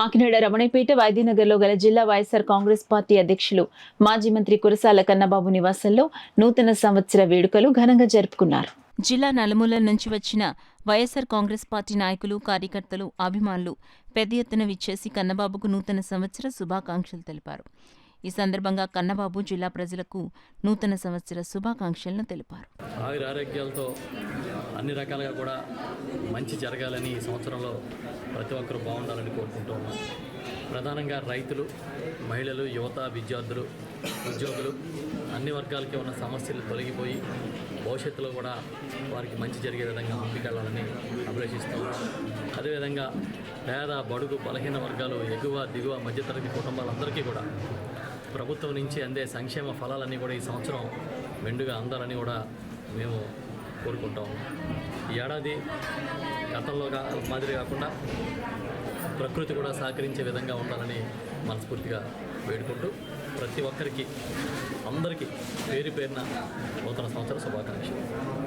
కాకినాడ రమణపేట వైద్యనగర్లో గల జిల్లా వైఎస్ఆర్ కాంగ్రెస్ పార్టీ అధ్యక్షులు మాజీ మంత్రి కురసాల కన్నబాబు నివాసంలో నూతన సంవత్సర వేడుకలు ఘనంగా జరుపుకున్నారు. జిల్లా నలుమూలల నుంచి వచ్చిన వైఎస్ఆర్ కాంగ్రెస్ పార్టీ నాయకులు, కార్యకర్తలు, అభిమానులు పెద్ద ఎత్తున విచ్చేసి కన్నబాబుకు నూతన సంవత్సర శుభాకాంక్షలు తెలిపారు. ఈ సందర్భంగా కన్నబాబు జిల్లా ప్రజలకు నూతన సంవత్సర శుభాకాంక్షలను తెలిపారు. ఆరోగ్యాలతో అన్ని రకాలుగా కూడా మంచి జరగాలని ఈ సంవత్సరంలో ప్రతి ఒక్కరూ బాగుండాలని కోరుకుంటూ ఉన్నాం. ప్రధానంగా రైతులు, మహిళలు, యువత, విద్యార్థులు, ఉద్యోగులు అన్ని వర్గాలకి ఉన్న సమస్యలు తొలగిపోయి భవిష్యత్తులో కూడా వారికి మంచి జరిగే విధంగా ముందుకెళ్లాలని అభిలషిస్తూ ఉన్నాం. అదేవిధంగా పేద, బడుగు, బలహీన వర్గాలు, ఎగువ, దిగువ, మధ్యతరగతి కుటుంబాలందరికీ కూడా ప్రభుత్వం నుంచి అందే సంక్షేమ ఫలాలన్నీ కూడా ఈ సంవత్సరం మెండుగా అందాలని కూడా మేము కోరుకుంటాము. ఈ ఏడాది గతంలో మాదిరి కాకుండా ప్రకృతి కూడా సహకరించే విధంగా ఉండాలని మనస్ఫూర్తిగా వేడుకుంటూ ప్రతి ఒక్కరికి అందరికీ పేరు పేరున నూతన సంవత్సర శుభాకాంక్షలు.